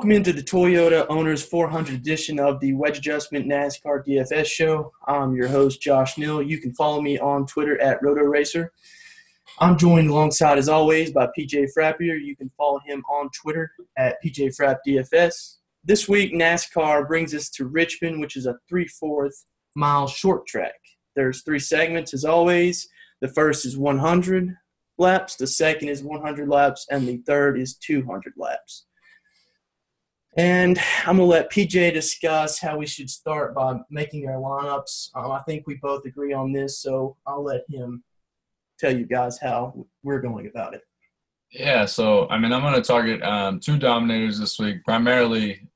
Welcome into the Toyota Owners 400 edition of the Wedge Adjustment NASCAR DFS show. I'm your host, Josh Neal. You can follow me on Twitter at RotoRacer. I'm joined alongside, as always, by PJ Frappier. You can follow him on Twitter at PJFrapDFS. This week, NASCAR brings us to Richmond, which is a 3/4 mile short track. There's 3 segments, as always. The first is 100 laps, the second is 100 laps, and the third is 200 laps. And I'm going to let PJ discuss how we should start by making our lineups. I think we both agree on this, so I'll let him tell you guys how we're going about it. Yeah, so, I'm going to target 2 dominators this week, primarily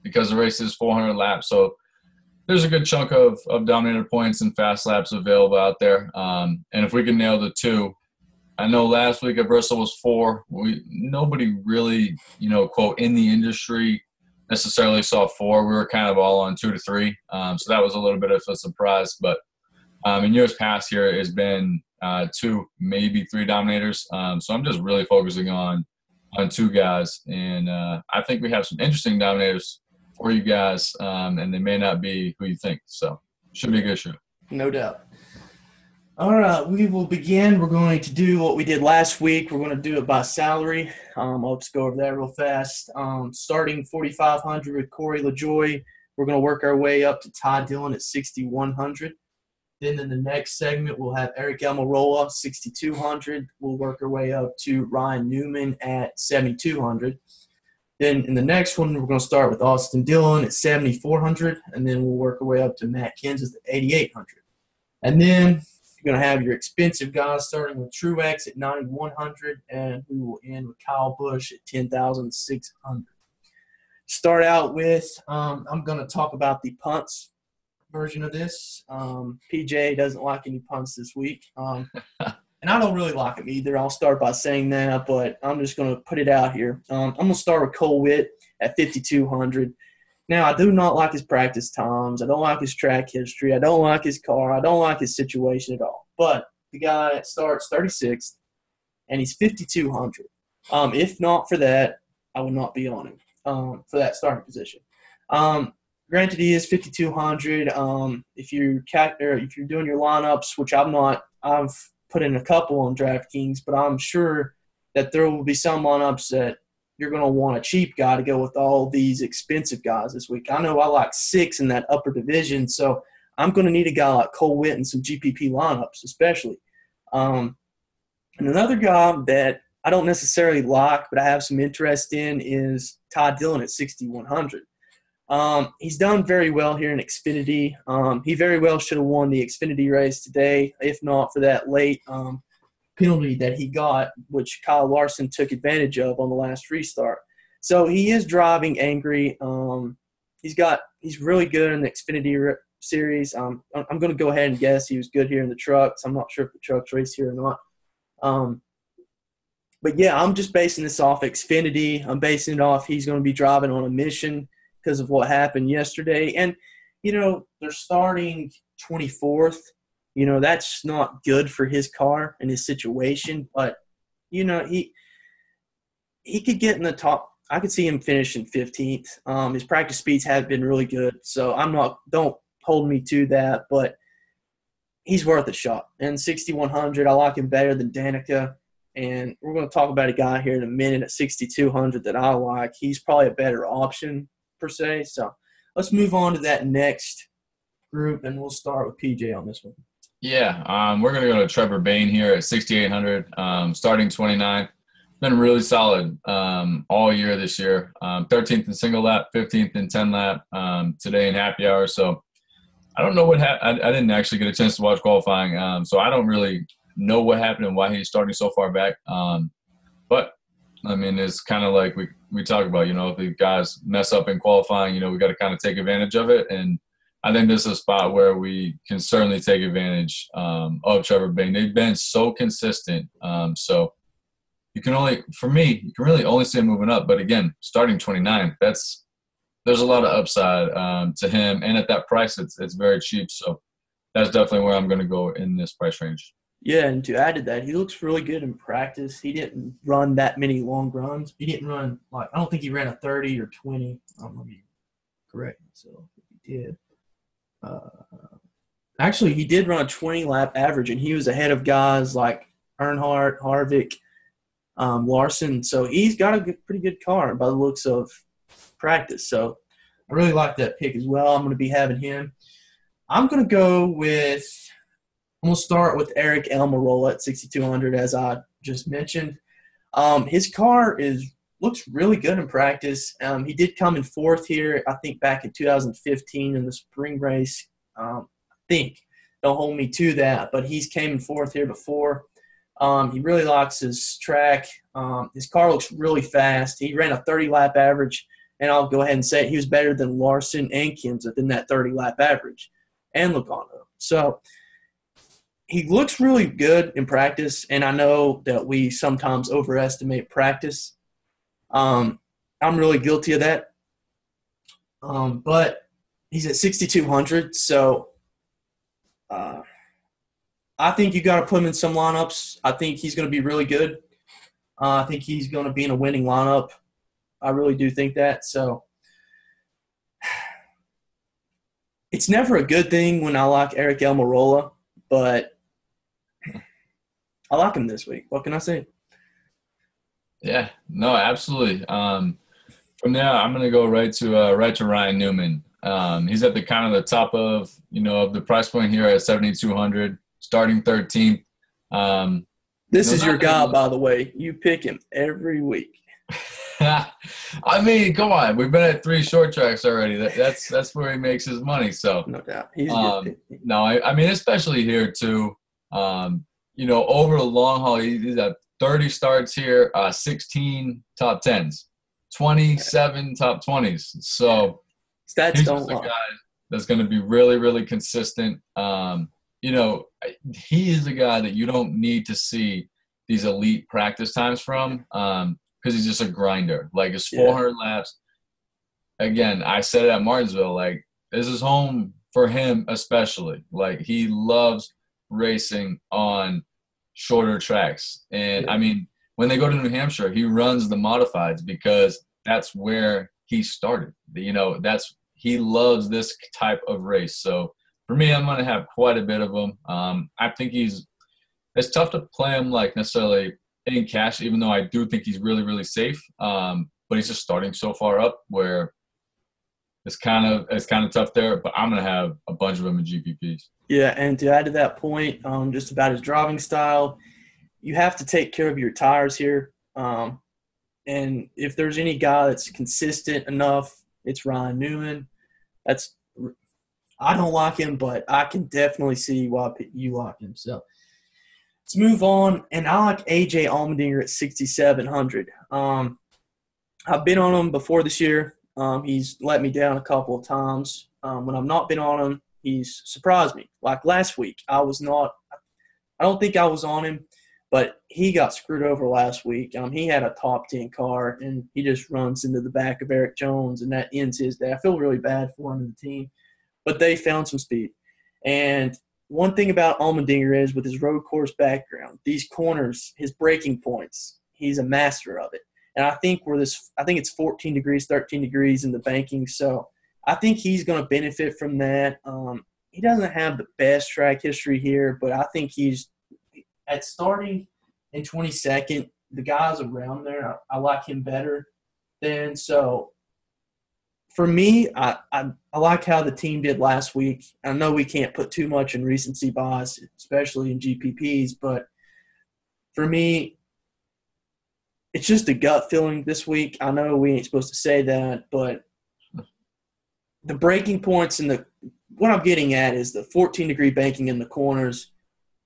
because the race is 400 laps. So there's a good chunk of dominator points and fast laps available out there. And if we can nail the 2, I know last week at Bristol was 4. Nobody really, quote, in the industry necessarily saw 4. We were kind of all on 2 to 3. So that was a little bit of a surprise. But in years past here, it's been 2, maybe 3 dominators. So I'm just really focusing on 2 guys. And I think we have some interesting dominators for you guys, and they may not be who you think. So should be a good show. No doubt. All right, we will begin. We're going to do what we did last week. We're going to do it by salary. I'll just go over that real fast. Starting 4,500 with Corey LaJoie. We're going to work our way up to Ty Dillon at 6,100. Then in the next segment, we'll have Eric Almirola, 6,200. We'll work our way up to Ryan Newman at 7,200. Then in the next one, we're going to start with Austin Dillon at 7,400, and then we'll work our way up to Matt Kenseth at 8,800. And then you're going to have your expensive guys starting with Truex at 9,100, and we will end with Kyle Busch at 10,600. Start out with, I'm going to talk about the punts version of this. PJ doesn't like any punts this week, and I don't really like them either. I'll start by saying that, but I'm just going to put it out here. I'm going to start with Cole Witt at 5,200. Now, I do not like his practice times. I don't like his track history. I don't like his car. I don't like his situation at all. But the guy starts 36th, and he's 5,200. If not for that, I would not be on him for that starting position. Granted, he is 5,200. If you're doing your lineups, which I'm not, I've put in a couple on DraftKings, but I'm sure that there will be some lineups that you're going to want a cheap guy to go with all these expensive guys this week. I know I like 6 in that upper division, so I'm going to need a guy like Cole Witt in some GPP lineups especially. And another guy that I don't necessarily like but I have some interest in is Ty Dillon at 6,100. He's done very well here in Xfinity. He very well should have won the Xfinity race today, if not for that late penalty that he got, which Kyle Larson took advantage of on the last restart. So he is driving angry. He's really good in the Xfinity series. I'm going to go ahead and guess he was good here in the trucks. I'm not sure if the trucks race here or not. But yeah, I'm just basing this off Xfinity. I'm basing it off he's going to be driving on a mission because of what happened yesterday. And, they're starting 24th. That's not good for his car and his situation. But, he could get in the top. I could see him finishing 15th. His practice speeds have been really good. So don't hold me to that. But he's worth a shot. And 6,100, I like him better than Danica. And we're going to talk about a guy here in a minute at 6,200 that I like. He's probably a better option per se. So let's move on to that next group, and we'll start with PJ on this one. Yeah, we're going to go to Trevor Bayne here at 6,800, starting 29th. Been really solid all year this year. 13th in single lap, 15th in 10 lap today in happy hour. So I don't know what happened. I didn't actually get a chance to watch qualifying, so I don't really know what happened and why he's starting so far back. But, it's kind of like we talk about, if the guys mess up in qualifying, we got to kind of take advantage of it. And I think this is a spot where we can certainly take advantage of Trevor Bayne. They've been so consistent. So you can really only see him moving up. But again, starting 29th, there's a lot of upside to him. And at that price, it's very cheap. So that's definitely where I'm going to go in this price range. Yeah, and to add to that, he looks really good in practice. He didn't run that many long runs. He didn't run I don't think he ran a 30 or 20. Let me correct myself if he did. Uh, Actually, he did run a 20 lap average, and he was ahead of guys like Earnhardt, Harvick, Larson. So he's got a pretty good car by the looks of practice. So I really like that pick as well. I'm going to be having him. I'm going to go with – I'm going to start with Eric Almirola at 6,200, as I just mentioned. His car looks really good in practice. He did come in fourth here, I think, back in 2015 in the spring race. I think. Don't hold me to that, but he's came in fourth here before. He really likes his track. His car looks really fast. He ran a 30-lap average, and I'll go ahead and say it. He was better than Larson and Kenseth in that 30-lap average, and Logano. So he looks really good in practice, and I know that we sometimes overestimate practice. I'm really guilty of that. But he's at 6,200, so I think you got to put him in some lineups. I think he's going to be really good. I think he's going to be in a winning lineup. I really do think that. So it's never a good thing when I like Eric Almirola, but I like him this week. What can I say? Yeah, no, absolutely. From there, I'm going to go right to Ryan Newman. He's at the kind of the top of the price point here at 7,200, starting 13th. This is your guy, by the way. You pick him every week. I mean, come on. We've been at 3 short tracks already. That's where he makes his money. So no doubt, he's a good pick. No, I mean, especially here too. Over the long haul, he's at 30 starts here, 16 top 10s, 27 top 20s. So stats he's don't just a lie. guy that's going to be really, really consistent. He is a guy that you don't need to see these elite practice times from because he's just a grinder. Like, his 400 laps, again, I said it at Martinsville, like, this is home for him especially. Like, he loves racing on shorter tracks. And, I mean, when they go to New Hampshire, he runs the modifieds because that's where he started. He loves this type of race. So, for me, I'm going to have quite a bit of him. I think it's tough to play him like necessarily in cash, even though I do think he's really, really safe. But he's just starting so far up where it's kind of tough there. But I'm going to have a bunch of them in GPPs. Yeah, and to add to that point, just about his driving style, you have to take care of your tires here. And if there's any guy that's consistent enough, it's Ryan Newman. I don't like him, but I can definitely see why you like him. So let's move on. And I like AJ Allmendinger at 6,700. I've been on him before this year. He's let me down a couple of times. When I've not been on him, he's surprised me. Like last week, I don't think I was on him, but he got screwed over last week. He had a top 10 car, and he just runs into the back of Eric Jones, and that ends his day. I feel really bad for him and the team. But they found some speed. And one thing about Allmendinger is with his road course background, these corners, his braking points, he's a master of it. And I think it's 14 degrees, 13 degrees in the banking. So I think he's going to benefit from that. He doesn't have the best track history here, but I think he's at starting in 22nd. The guys around there, I like him better than. So for me, I like how the team did last week. I know we can't put too much in recency bias, especially in GPPs, but for me, it's just a gut feeling this week. I know we ain't supposed to say that, but the breaking points and what I'm getting at is the 14-degree banking in the corners.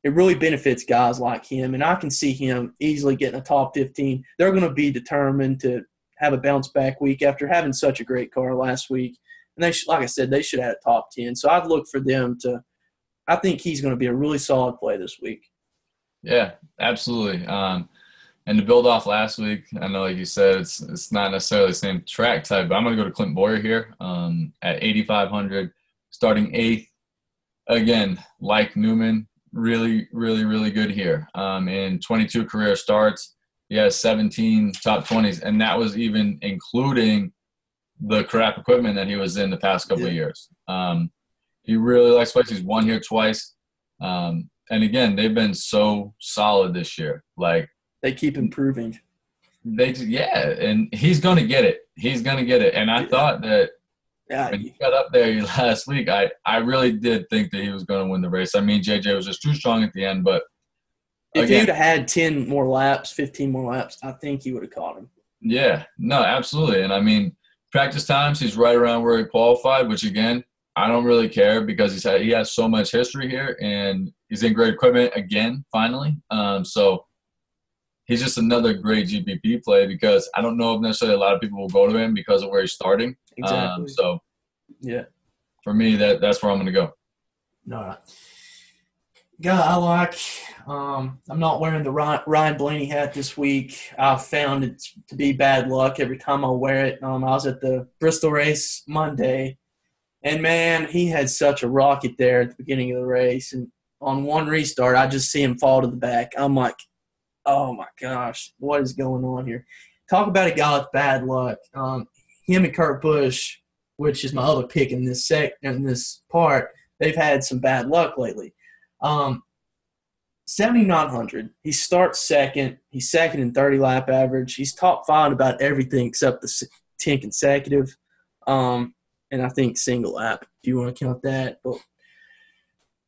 It really benefits guys like him, and I can see him easily getting a top 15. They're going to be determined to have a bounce-back week after having such a great car last week. And like I said, they should have a top 10. So I'd look for them to – I think he's going to be a really solid play this week. Yeah, absolutely. And to build off last week, I know, like you said, it's not necessarily the same track type, but I'm going to go to Clint Boyer here at 8,500, starting 8th. Again, like Newman, really, really, really good here. In 22 career starts, he has 17 top 20s, and that was even including the crap equipment that he was in the past couple of years. He really likes twice. He's won here twice. And again, they've been so solid this year. Like, they keep improving. And he's going to get it. He's going to get it. And I thought that when he got up there last week, I really did think that he was going to win the race. I mean, JJ was just too strong at the end, but if he would have had 10 more laps, 15 more laps, I think he would have caught him. Yeah, no, absolutely. And I mean, practice times, he's right around where he qualified, which again, I don't really care because he has so much history here and he's in great equipment again, finally. So he's just another great GPP play because I don't know if necessarily a lot of people will go to him because of where he's starting. Exactly. So yeah, for me, that's where I'm going to go. All right. Guy I like. I'm not wearing the Ryan Blaney hat this week. I found it to be bad luck every time I wear it. I was at the Bristol race Monday, and, man, he had such a rocket there at the beginning of the race. And on one restart, I just see him fall to the back. I'm like, oh, my gosh, what is going on here? Talk about a guy with bad luck. Him and Kurt Busch, which is my other pick in this part, they've had some bad luck lately. 7,900. He starts second. He's second in 30-lap average. He's top 5 about everything except the 10 consecutive. And I think single lap, if you want to count that. But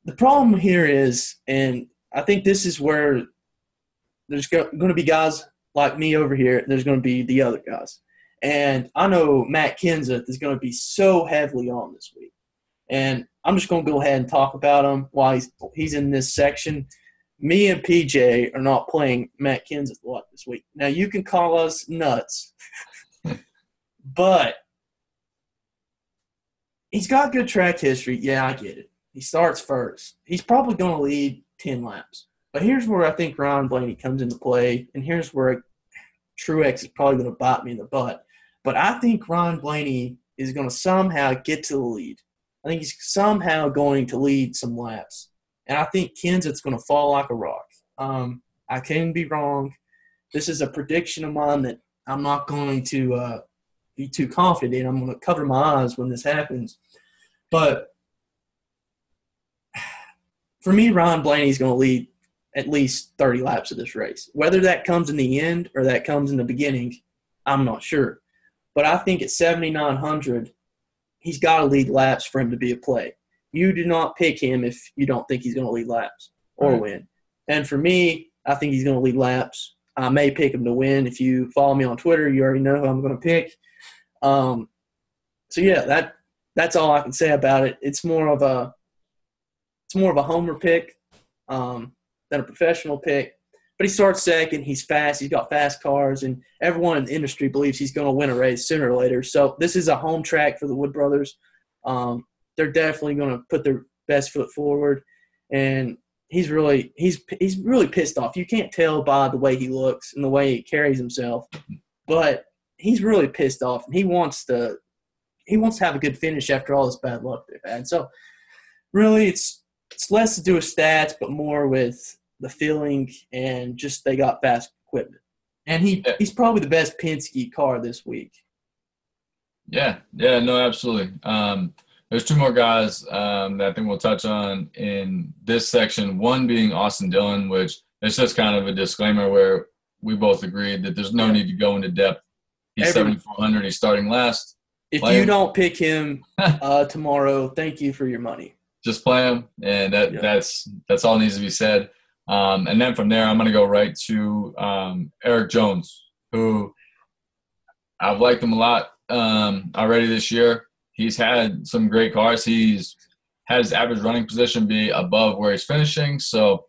the problem here is, and I think this is where there's going to be guys like me over here. There's going to be the other guys. And I know Matt Kenseth is going to be so heavily on this week. And I'm just going to go ahead and talk about him while he's in this section. Me and PJ are not playing Matt Kenseth a lot this week. Now, you can call us nuts, but he's got good track history. Yeah, I get it. He starts first. He's probably going to lead 10 laps. But here's where I think Ryan Blaney comes into play, and here's where Truex is probably going to bite me in the butt. But I think Ryan Blaney is going to somehow get to the lead. I think he's somehow going to lead some laps. And I think Kenseth's going to fall like a rock. I can be wrong. This is a prediction of mine that I'm not going to be too confident in. I'm going to cover my eyes when this happens. But for me, Ryan Blaney's going to lead at least 30 laps of this race. Whether that comes in the end or that comes in the beginning, I'm not sure. But I think at 7,900, he's got to lead laps for him to be a play. You do not pick him if you don't think he's going to lead laps or win. And for me, I think he's going to lead laps. I may pick him to win. If you follow me on Twitter, you already know who I'm going to pick. So yeah, that's all I can say about it. It's more of a homer pick than a professional pick. But he starts second. He's fast. He's got fast cars, and everyone in the industry believes he's going to win a race sooner or later. So this is a home track for the Wood brothers. They're definitely going to put their best foot forward, and he's really pissed off. You can't tell by the way he looks and the way he carries himself, but he's really pissed off, and he wants to have a good finish after all this bad luck they've had. So really, it's less to do with stats, but more with the feeling and just they got fast equipment. And he's probably the best Penske car this week. Yeah, no, absolutely. There's two more guys that I think we'll touch on in this section, one being Austin Dillon, which is just kind of a disclaimer where we both agreed that there's no need to go into depth. He's 7,400. He's starting last. If you don't pick him tomorrow, thank you for your money. Just play him, and that's all needs to be said. And then from there, I'm going to go right to Eric Jones, who I've liked him a lot already this year. He's had some great cars. He's had his average running position be above where he's finishing, so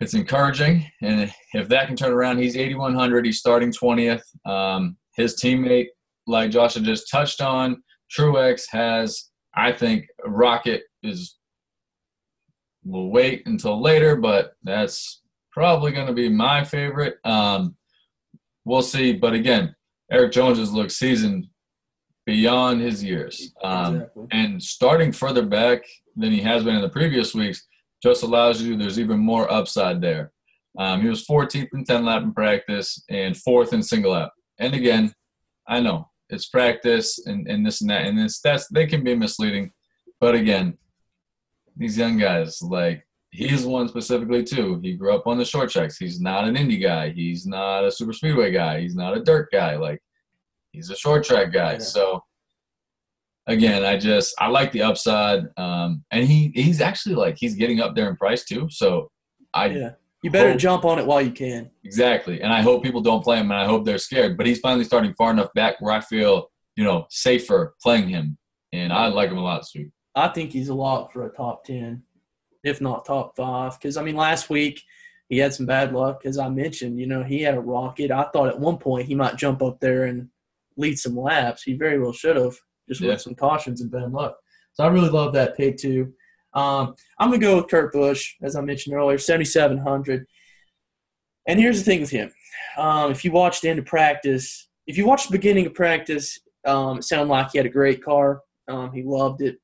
it's encouraging. And if that can turn around, he's 8,100. He's starting 20th. His teammate, like Josh had just touched on, Truex has, I think, Rocket we'll wait until later, but that's probably going to be my favorite. We'll see. But again, Eric Jones has looked seasoned beyond his years. Exactly. And starting further back than he has been in the previous weeks, just allows you, there's even more upside there. He was 14th in 10 lap in practice and 4th in single lap. And again, I know it's practice and this and that, and they can be misleading. But again, these young guys, like he's one specifically too. He grew up on the short tracks. He's not an Indy guy. He's not a super speedway guy. He's not a dirt guy. Like he's a short track guy. Yeah. So again, I like the upside. And he's actually like he's getting up there in price too. So you better jump on it while you can. Exactly. And I hope people don't play him, and I hope they're scared. But he's finally starting far enough back where I feel, safer playing him. And I like him a lot this week. I think he's a lock for a top 10, if not top 5. Because, last week he had some bad luck. As I mentioned, he had a rocket. I thought at one point he might jump up there and lead some laps. He very well should have, just with some cautions and bad luck. So I really love that pick too. I'm going to go with Kurt Busch, as I mentioned earlier, 7,700. And here's the thing with him. If you watched the end of practice, if you watched the beginning of practice, it sounded like he had a great car. He loved it.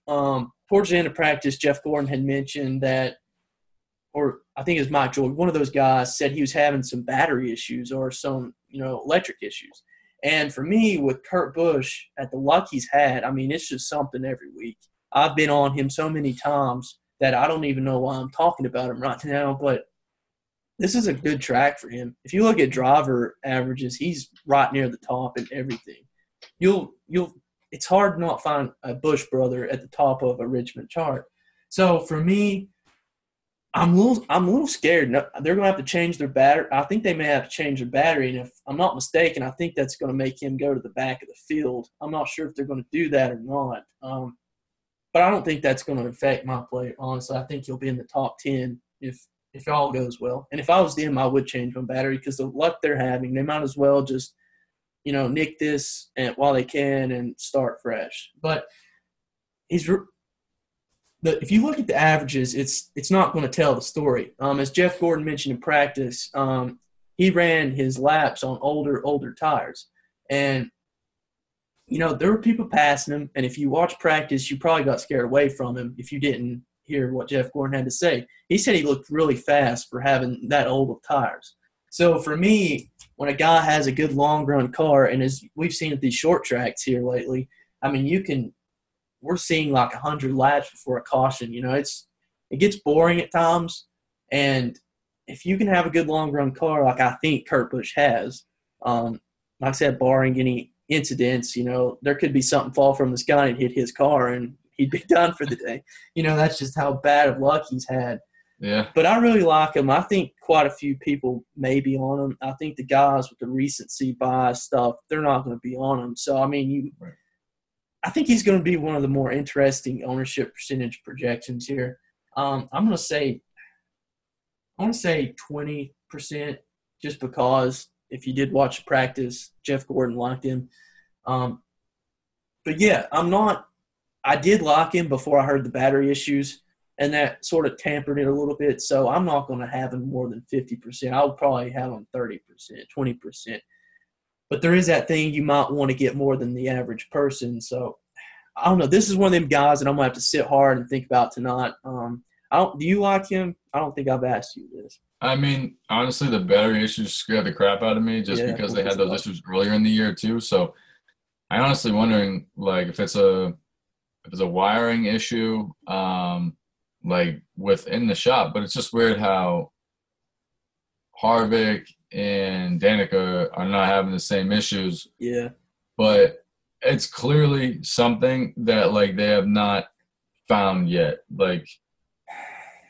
Towards the end of practice, Jeff Gordon had mentioned that, or I think it was Mike Joy, one of those guys said he was having some battery issues or some, electric issues. And for me, with Kurt Busch, at the luck he's had, it's just something every week. I've been on him so many times that I don't even know why I'm talking about him right now, but this is a good track for him. If you look at driver averages, he's right near the top in everything. It's hard to not find a Busch brother at the top of a Richmond chart. So for me, I'm a little scared. They're going to have to change their battery. I think they may have to change their battery, and if I'm not mistaken, I think that's going to make him go to the back of the field. I'm not sure if they're going to do that or not. But I don't think that's going to affect my play, honestly. I think he'll be in the top 10 if all goes well. And if I was them, I would change my battery because the luck they're having, they might as well just, nick this while they can and start fresh. But if you look at the averages, it's not going to tell the story. As Jeff Gordon mentioned in practice, he ran his laps on older tires. And there were people passing him, and if you watch practice, you probably got scared away from him if you didn't hear what Jeff Gordon had to say. He said he looked really fast for having that old of tires. So for me, when a guy has a good long-run car, and as we've seen at these short tracks here lately, we're seeing like 100 laps before a caution. It gets boring at times, and if you can have a good long-run car like I think Kurt Busch has, like I said, barring any incidents, there could be something fall from the sky and hit his car and he'd be done for the day. That's just how bad of luck he's had. Yeah. But I really like him. I think quite a few people may be on him. I think the guys with the recency bias stuff, they're not going to be on him. So, I think he's going to be one of the more interesting ownership percentage projections here. I'm going to say 20% just because if you did watch practice, Jeff Gordon liked him. But yeah, I did like him before I heard the battery issues, and that sort of tampered it a little bit. So I'm not going to have him more than 50%. I would probably have him 30%, 20%. But there is that thing you might want to get more than the average person. So I don't know. This is one of them guys that I'm going to have to sit hard and think about tonight. Do you like him? I don't think I've asked you this. Honestly, the battery issues scared the crap out of me just because they had those issues earlier in the year too. So I honestly wondering like if it's a wiring issue, like within the shop. But it's just weird how Harvick and Danica are not having the same issues. Yeah. But it's clearly something that like they have not found yet. Like,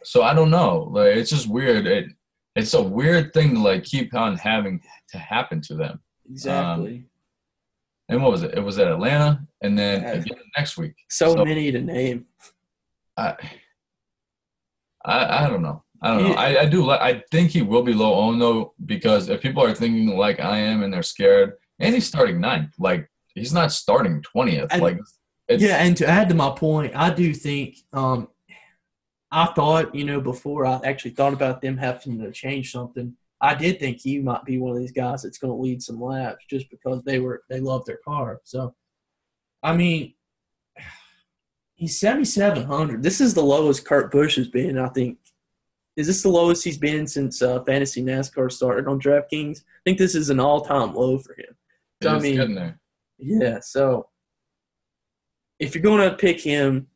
so I don't know. Like, it's just weird. It's a weird thing to like keep on having to happen to them. Exactly. And what was it? It was at Atlanta, and then again next week. So many to name. I don't know. I do. I think he will be low owned though, because if people are thinking like I am and they're scared, and he's starting 9th, like he's not starting 20th. And to add to my point, I do think I thought, before I actually thought about them having to change something, I did think he might be one of these guys that's going to lead some laps just because they love their car. So, He's 7,700. This is the lowest Kurt Busch has been, I think. Is this the lowest he's been since Fantasy NASCAR started on DraftKings? I think this is an all-time low for him. So, I He's mean, getting there. yeah, so if you're going to pick him,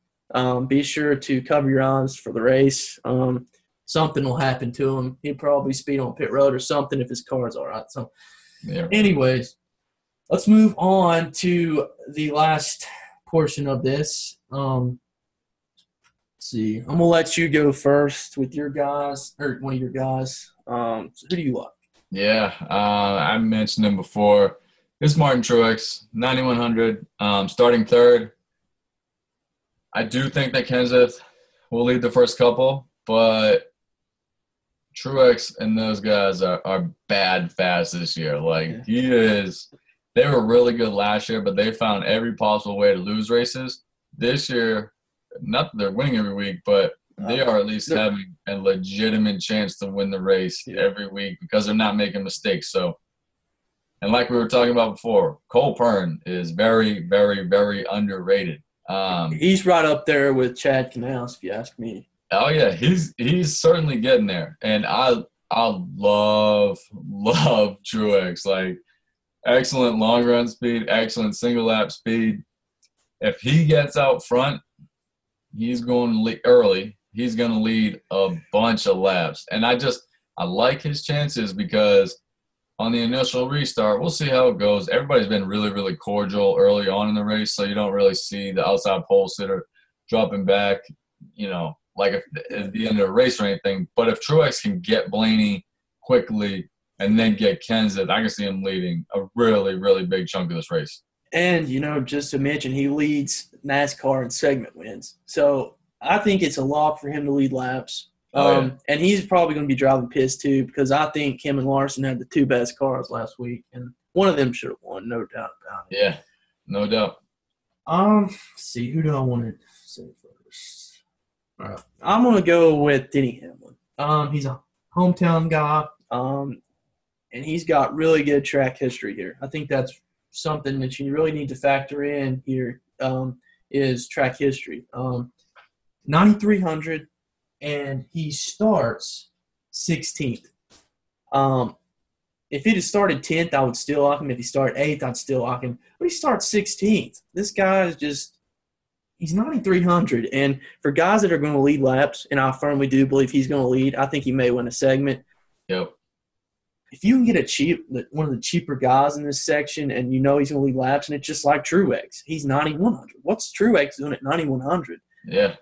be sure to cover your eyes for the race. Something will happen to him. He'll probably speed on pit road or something if his car's all right. So, Yeah. anyways, let's move on to the last portion of this. Let's see. I'm going to let you go first with your guys, or one of your guys. So who do you like? Yeah, I mentioned him before. It's Martin Truex, 9,100, starting third. I do think that Kenseth will lead the first couple, but Truex and those guys are bad fast this year. Like, they were really good last year, but they found every possible way to lose races. This year, not that they're winning every week, but they are at least having a legitimate chance to win the race every week because they're not making mistakes. So, and like we were talking about before, Cole Pern is very, very, very underrated. He's right up there with Chad Canals, if you ask me. Oh yeah, he's certainly getting there, and I love Truex. Like, excellent long run speed, excellent single lap speed. If he gets out front, he's going to lead early. He's going to lead a bunch of laps, and I like his chances because on the initial restart, we'll see how it goes. Everybody's been really, really cordial early on in the race, so you don't really see the outside pole sitter dropping back, like at the end of the race or anything. But if Truex can get Blaney quickly and then get Kenseth, I can see him leading a really, really big chunk of this race. And, just to mention, he leads NASCAR in segment wins. So I think it's a lock for him to lead laps. And he's probably going to be driving piss too because I think him and Larson had the two best cars last week, and one of them should have won, no doubt about it. Yeah, no doubt. Let's see, who do I want to say first? All right, I'm going to go with Denny Hamlin. He's a hometown guy, and he's got really good track history here. I think that's something that you really need to factor in here is track history. 9,300. And he starts 16th. If he'd have started 10th, I would still lock him. If he started 8th, I'd still lock him. But he starts 16th. This guy is he's 9,300. And for guys that are going to lead laps, and I firmly do believe he's going to lead, I think he may win a segment. Yep. If you can get one of the cheaper guys in this section and he's going to lead laps, and it's just like Truex, he's 9,100. What's Truex doing at 9,100? Yeah.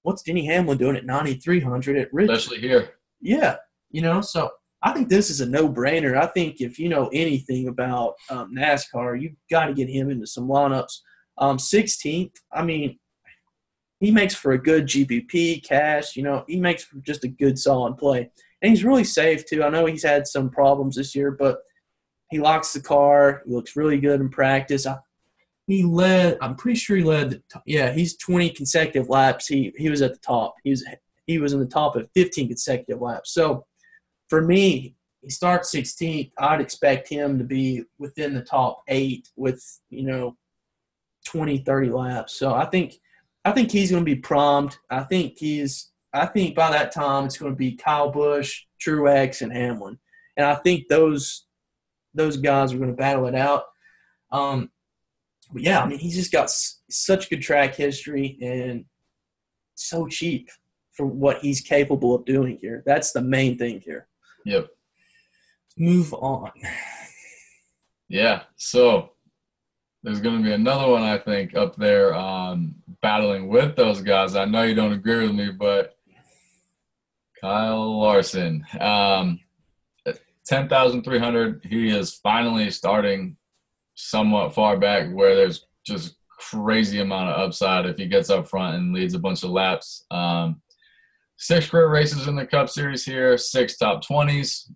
What's Denny Hamlin doing at 9,300 at Richmond? Especially here. Yeah. So I think this is a no-brainer. I think if you know anything about NASCAR, you've got to get him into some lineups. 16th, I mean, he makes for a good GPP, cash. He makes for just a good, solid play. And he's really safe, too. I know he's had some problems this year, but he locks the car. He looks really good in practice. I'm pretty sure he led. He's 20 consecutive laps. He was at the top. He was in the top of 15 consecutive laps. So for me, he starts 16th. I'd expect him to be within the top 8 with 20, 30 laps. So I think he's going to be primed. I think by that time it's going to be Kyle Busch, Truex, and Hamlin, and I think those guys are going to battle it out. But yeah, I mean, he's just got such good track history and so cheap for what he's capable of doing here. That's the main thing here. Yep. Let's move on. Yeah, so there's going to be another one, I think, up there battling with those guys. I know you don't agree with me, but Kyle Larson, 10,300, he is finally starting somewhat far back where there's just crazy amount of upside if he gets up front and leads a bunch of laps. 6 career races in the Cup Series here, 6 top 20s.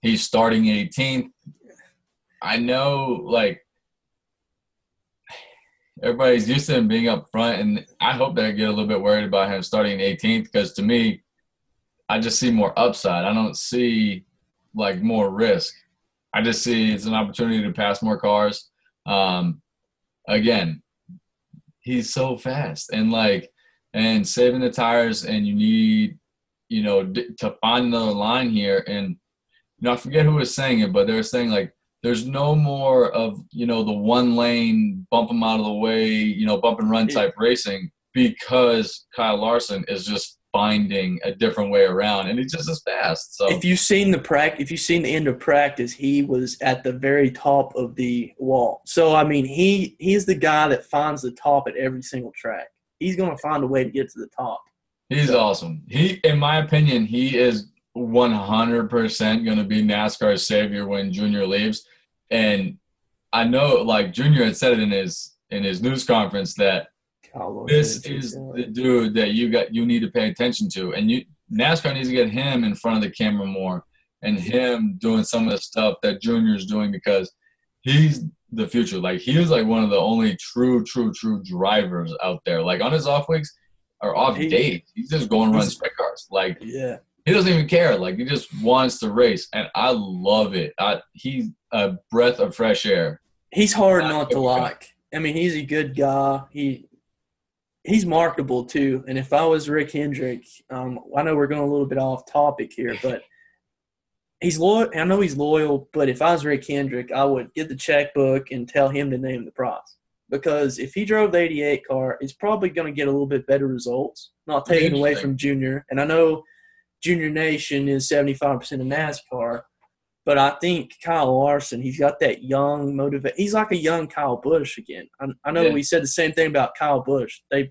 He's starting 18th. I know, like, everybody's used to him being up front, and I hope they get a little bit worried about him starting 18th because, to me, I just see more upside. I don't see, like, more risk. I just see it's an opportunity to pass more cars. Again, he's so fast and saving the tires, and you need, to find another line here. And, I forget who was saying it, but they were saying like, there's no more of, the one lane, bump them out of the way, bump and run type racing, because Kyle Larson is just finding a different way around, and he's just as fast. So if you've seen the end of practice, he was at the very top of the wall. So I mean, he's the guy that finds the top at every single track. He's going to find a way to get to the top. He's awesome. In my opinion, he is 100% going to be NASCAR's savior when Junior leaves. And I know, like, Junior had said it in his news conference that this is the dude that you need to pay attention to. And NASCAR needs to get him in front of the camera more, and him doing some of the stuff that Junior's doing, because he's the future. Like, he is like one of the only true drivers out there. Like, on his off weeks or off days, he's just going run sprint cars. Like, yeah. He doesn't even care. Like, he just wants to race, and I love it. He's a breath of fresh air. He's hard not to like. I mean, he's a good guy. He's marketable too. And if I was Rick Hendrick, I know we're going a little bit off topic here, but he's loyal. I know he's loyal, but if I was Rick Hendrick, I would get the checkbook and tell him to name the prize. Because if he drove the 88 car, it's probably going to get a little bit better results. Not taking away from Junior. And I know Junior Nation is 75% of NASCAR, but I think Kyle Larson, he's got that young motivation. He's like a young Kyle Busch again. I know we said the same thing about Kyle Busch. They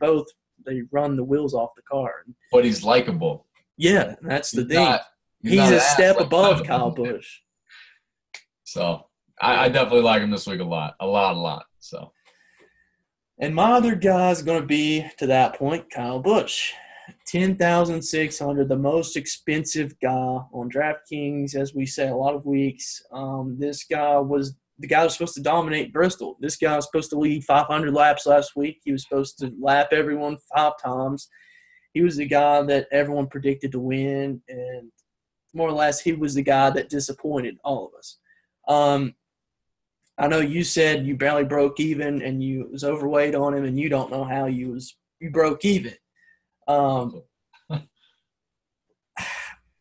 run the wheels off the car. But he's likable. Yeah, that's the thing. He's a step above Kyle Busch. So I definitely like him this week a lot. So. And my other guy is going to be, to that point, Kyle Busch. 10,600, the most expensive guy on DraftKings, as we say a lot of weeks. This guy was the guy who was supposed to dominate Bristol. This guy was supposed to lead 500 laps last week. He was supposed to lap everyone 5 times. He was the guy that everyone predicted to win, and more or less he was the guy that disappointed all of us. I know you said you barely broke even and you was overweight on him, and you don't know how you broke even.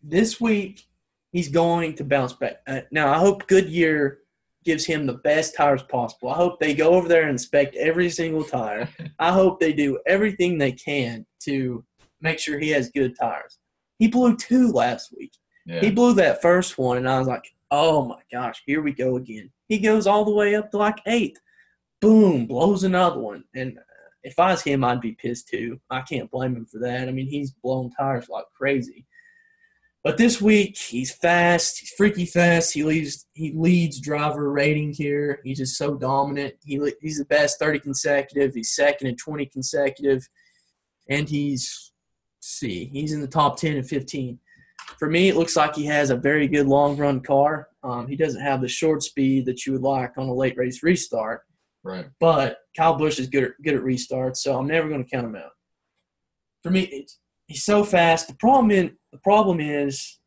This week, he's going to bounce back. Now, I hope Goodyear gives him the best tires possible. I hope they go over there and inspect every single tire. I hope they do everything they can to make sure he has good tires. He blew 2 last week. Yeah. He blew that first one, and I was like, oh, my gosh, here we go again. He goes all the way up to like 8th. Boom, blows another one. And if I was him, I'd be pissed too. I can't blame him for that. I mean, he's blown tires like crazy. But this week, he's fast. He's freaky fast. He leads driver rating here. He's just so dominant. He's the best 30 consecutive. He's second in 20 consecutive. And he's in the top 10 and 15. For me, it looks like he has a very good long-run car. He doesn't have the short speed that you would like on a late race restart. Right. But Kyle Busch is good at restarts, so I'm never going to count him out. For me, he's so fast. The problem is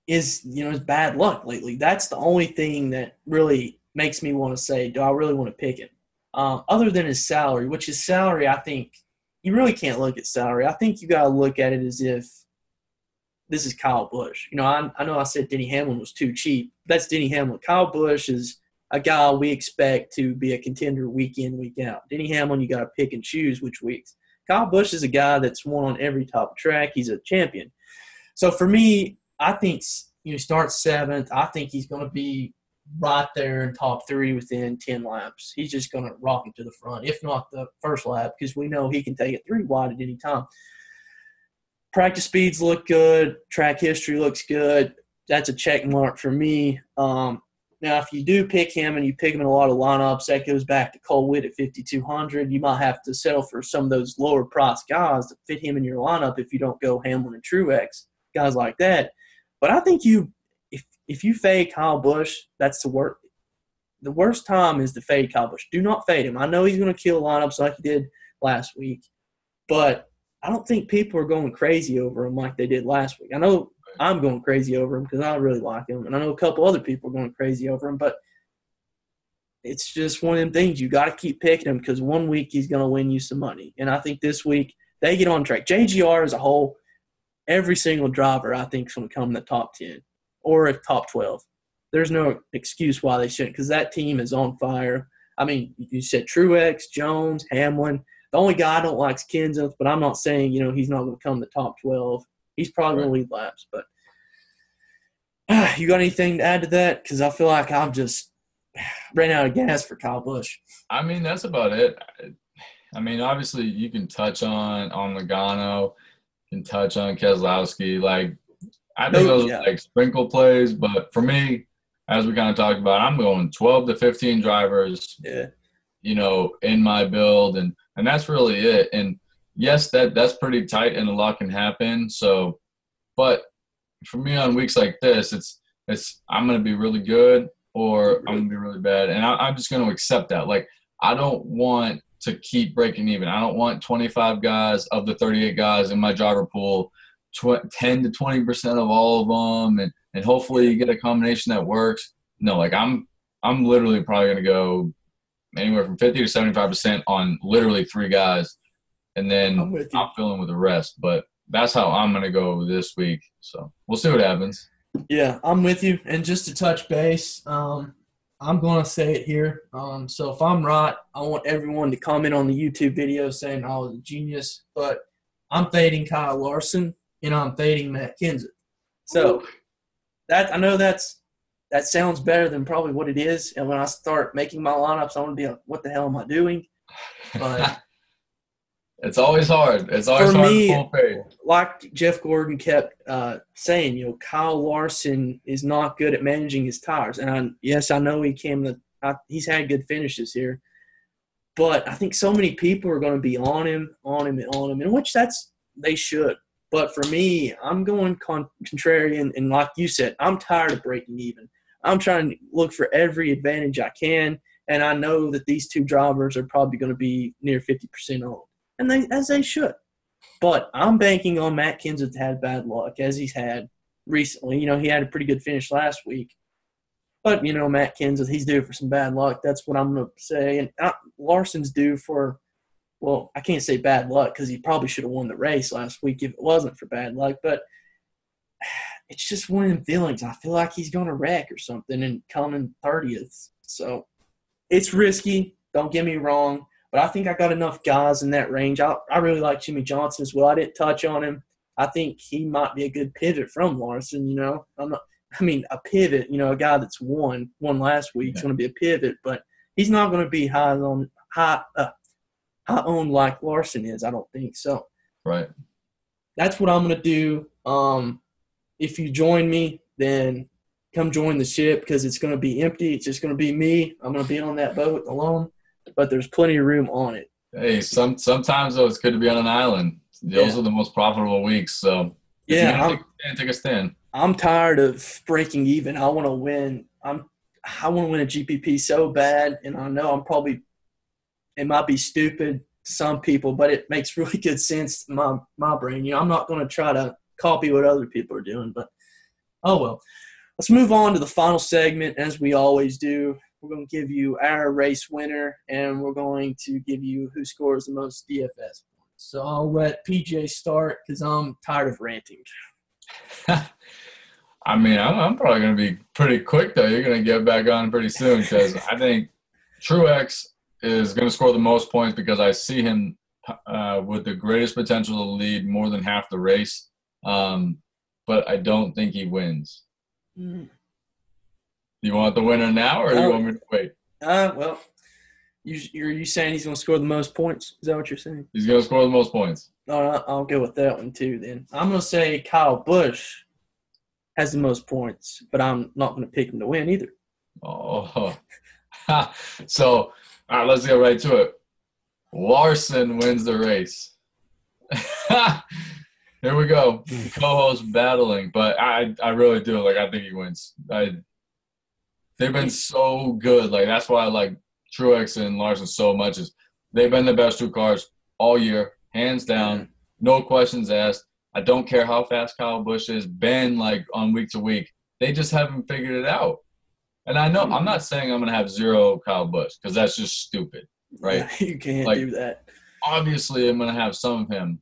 his bad luck lately. That's the only thing that really makes me want to say, do I really want to pick him? Other than his salary, which his salary, I think you really can't look at salary. I think you got to look at it as if this is Kyle Busch. I know I said Denny Hamlin was too cheap. That's Denny Hamlin. Kyle Busch is a guy we expect to be a contender week in, week out. Denny Hamlin, you got to pick and choose which weeks. Kyle Busch is a guy that's won on every top track. He's a champion. So for me, I think he starts 7th. I think he's going to be right there in top 3 within 10 laps. He's just going to rock it to the front, if not the first lap, because we know he can take it 3 wide at any time. Practice speeds look good. Track history looks good. That's a check mark for me. Now, if you do pick him and you pick him in a lot of lineups, that goes back to Cole Witt at 5,200. You might have to settle for some of those lower-priced guys to fit him in your lineup if you don't go Hamlin and Truex, guys like that. But I think if you fade Kyle Busch, that's the worst. The worst time is to fade Kyle Busch. Do not fade him. I know he's going to kill lineups like he did last week, but I don't think people are going crazy over him like they did last week. I know I'm going crazy over him because I really like him, and I know a couple other people are going crazy over him, but it's just one of them things. You got to keep picking him because one week he's going to win you some money. And I think this week they get on track. JGR as a whole, every single driver I think is going to come in the top 10 or if top 12. There's no excuse why they shouldn't because that team is on fire. I mean, you said Truex, Jones, Hamlin. The only guy I don't like is Kenseth, but I'm not saying, he's not going to come in the top 12. He's probably going to lead laps. But you got anything to add to that? Because I feel like I've just ran out of gas for Kyle Busch. I mean, that's about it. I mean, obviously you can touch on Logano, you can touch on Keselowski. Like, I think those are like sprinkle plays. But for me, as we kind of talked about, I'm going 12 to 15 drivers, in my build. And that's really it. And yes, that's pretty tight and a lot can happen. So, but for me on weeks like this, it's I'm going to be really good or I'm going to be really bad. And I'm just going to accept that. Like, I don't want to keep breaking even. I don't want 25 guys of the 38 guys in my driver pool, 10 to 20% of all of them. And hopefully you get a combination that works. No, like I'm literally probably going to go anywhere from 50 to 75% on literally 3 guys. And then I'm filling with the rest. But that's how I'm going to go this week. So we'll see what happens. Yeah, I'm with you. And just to touch base, I'm going to say it here. So if I'm right, I want everyone to comment on the YouTube video saying I was a genius. But I'm fading Kyle Larson, and I'm fading Matt Kenseth. So I know that sounds better than probably what it is. And when I start making my lineups, I'm going to be like, what the hell am I doing? But it's always hard. It's always hard to pull fade. Like Jeff Gordon kept saying, Kyle Larson is not good at managing his tires. And I know he's had good finishes here. But I think so many people are going to be on him, and which they should. But for me, I'm going contrarian, and like you said, I'm tired of breaking even. I'm trying to look for every advantage I can, and I know that these 2 drivers are probably going to be near 50% owned, and as they should. But I'm banking on Matt Kenseth to have bad luck, as he's had recently. He had a pretty good finish last week. But, Matt Kenseth, he's due for some bad luck. That's what I'm going to say. And Larson's due for, well, I can't say bad luck because he probably should have won the race last week if it wasn't for bad luck. But it's just one of them feelings. I feel like he's going to wreck or something and come in 30th. So it's risky. Don't get me wrong. But I think I got enough guys in that range. I really like Jimmy Johnson as well. I didn't touch on him. I think he might be a good pivot from Larson, a pivot, a guy that's won last week is going to be a pivot, but he's not going to be high owned like Larson is, I don't think. So right. That's what I'm going to do. If you join me, then come join the ship because it's going to be empty. It's just going to be me. I'm going to be on that boat alone, but there's plenty of room on it. Hey, sometimes though it's good to be on an island. Those are the most profitable weeks. So take a stand. I'm tired of breaking even. I want to win. I want to win a GPP so bad, and I know it might be stupid to some people, but it makes really good sense to my brain. I'm not going to try to copy what other people are doing, but oh well. Let's move on to the final segment, as we always do. We're going to give you our race winner, and we're going to give you who scores the most DFS points. So I'll let PJ start because I'm tired of ranting. I mean, I'm probably going to be pretty quick, though. You're going to get back on pretty soon because I think Truex is going to score the most points because I see him with the greatest potential to lead more than half the race. But I don't think he wins. Mm. You want the winner now or do you want me to wait? Well, you're saying he's going to score the most points? Is that what you're saying? He's going to score the most points. All right, I'll go with that one too then. I'm going to say Kyle Busch has the most points, but I'm not going to pick him to win either. Oh. So, all right, let's get right to it. Larson wins the race. Here we go. Co-host battling, but I really do. Like, I think he wins. They've been so good. Like, that's why I like Truex and Larson so much is they've been the best 2 cars all year, hands down, no questions asked. I don't care how fast Kyle Busch has been, like, on week to week. They just haven't figured it out. And I know I'm not saying I'm going to have zero Kyle Busch because that's just stupid, right? Yeah, you can't Like, do that. Obviously, I'm going to have some of him.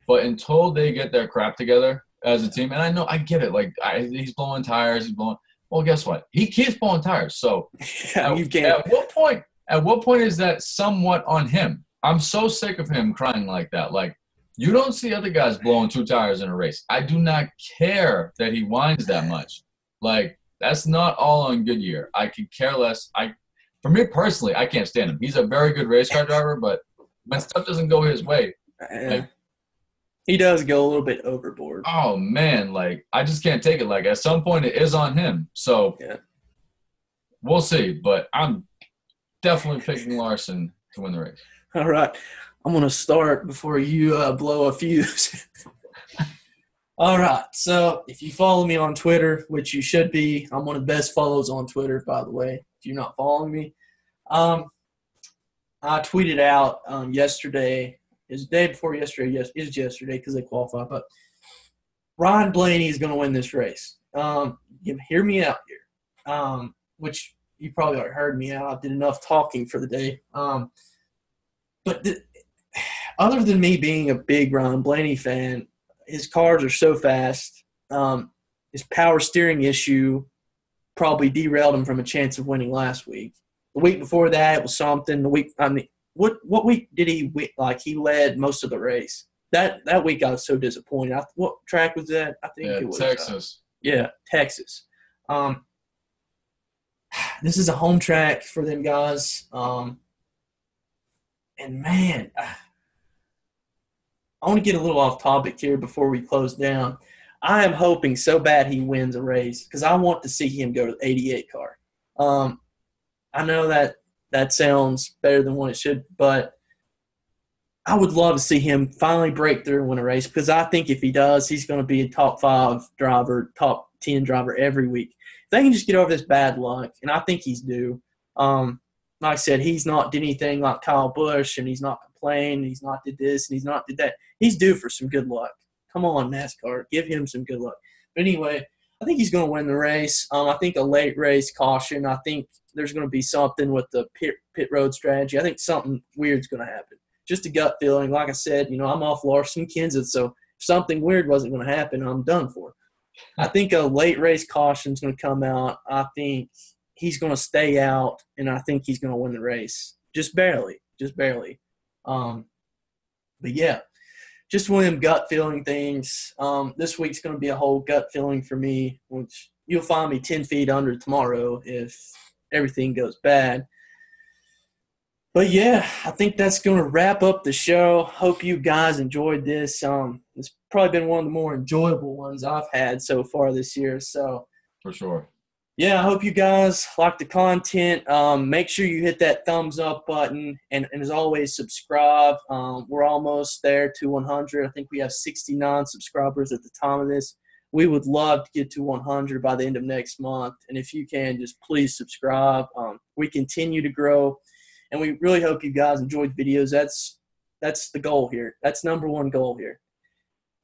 But until they get their crap together as a team, and I know I get it. Like, he's blowing tires. Well, guess what? He keeps blowing tires. So Yeah, you can't. At what point is that somewhat on him? I'm so sick of him crying like that. Like, you don't see other guys blowing 2 tires in a race. I do not care that he whines that much. Like, that's not all on Goodyear. I could care less. For me personally, I can't stand him. He's a very good race car driver, but when stuff doesn't go his way, like, he does go a little bit overboard. Oh, man, like, I just can't take it. Like, at some point, it is on him. So, yeah. We'll see. But I'm definitely picking Larson to win the race. All right. I'm going to start before you blow a fuse. All right. So, if you follow me on Twitter, which you should be, I'm one of the best follows on Twitter, by the way, if you're not following me. I tweeted out yesterday. It's the day before yesterday. Yes, it was yesterday because they qualified. But Ryan Blaney is going to win this race. Hear me out here, which you probably already heard me out. I did enough talking for the day. Other than me being a big Ryan Blaney fan, his cars are so fast. His power steering issue probably derailed him from a chance of winning last week. The week before that, it was something. What week did he win? Like, he led most of the race. That week I was so disappointed. What track was that? I think it was Texas. Texas. This is a home track for them guys. And man, I want to get a little off topic here before we close down. I am hoping so bad he wins a race because I want to see him go to the 88 car. I know that sounds better than what it should, but I would love to see him finally break through and win a race because I think if he does, he's going to be a top 5 driver, top 10 driver every week. If they can just get over this bad luck, and I think he's due. Like I said, he's not did anything like Kyle Busch, and he's not complained, he's not did this, and he's not did that. He's due for some good luck. Come on, NASCAR. Give him some good luck. But anyway, I think he's going to win the race. I think a late race caution. I think there's going to be something with the pit road strategy. I think something weird's going to happen. Just a gut feeling. Like I said, I'm off Larson, Kansas, so if something weird wasn't going to happen, I'm done for. I think a late race caution is going to come out. I think he's going to stay out, and I think he's going to win the race. Just barely. But, yeah, just one of them gut feeling things. This week's going to be a whole gut feeling for me, which you'll find me 10 feet under tomorrow if everything goes bad. But, yeah, I think that's going to wrap up the show. Hope you guys enjoyed this. It's probably been one of the more enjoyable ones I've had so far this year. So, for sure. Yeah, I hope you guys like the content. Make sure you hit that thumbs up button. And as always, subscribe. We're almost there to 100. I think we have 69 subscribers at the time of this. We would love to get to 100 by the end of next month. And if you can, just please subscribe. We continue to grow. And we really hope you guys enjoyed the videos. That's the goal here. That's number one goal here.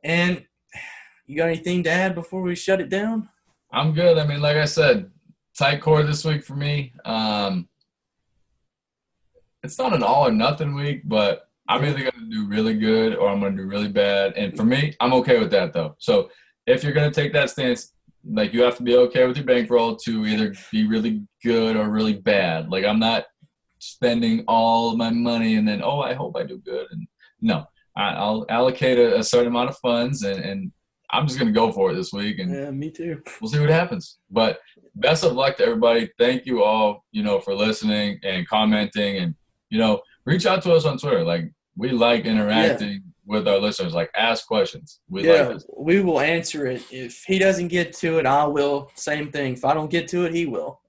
And you got anything to add before we shut it down? I'm good. I mean, like I said, tight core this week for me. It's not an all or nothing week, but I'm either going to do really good or I'm going to do really bad. And for me, I'm okay with that, though. So if you're going to take that stance, like, you have to be okay with your bankroll to either be really good or really bad. Like, I'm not spending all of my money and then, I hope I do good. And no, I'll allocate a certain amount of funds and I'm just going to go for it this week. And yeah, me too. We'll see what happens. But best of luck to everybody. Thank you all, for listening and commenting and, reach out to us on Twitter. Like, we like interacting with our listeners. Like, ask questions. We will answer it. If he doesn't get to it, I will. Same thing. If I don't get to it, he will.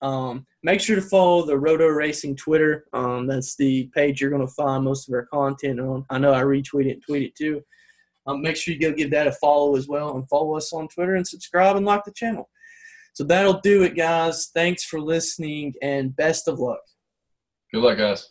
Make sure to follow the Roto Racing Twitter. That's the page you're going to find most of our content on. I know I retweet it and tweet it too. Make sure you go give that a follow as well and follow us on Twitter and subscribe and like the channel. So that'll do it, guys. Thanks for listening and best of luck. Good luck, guys.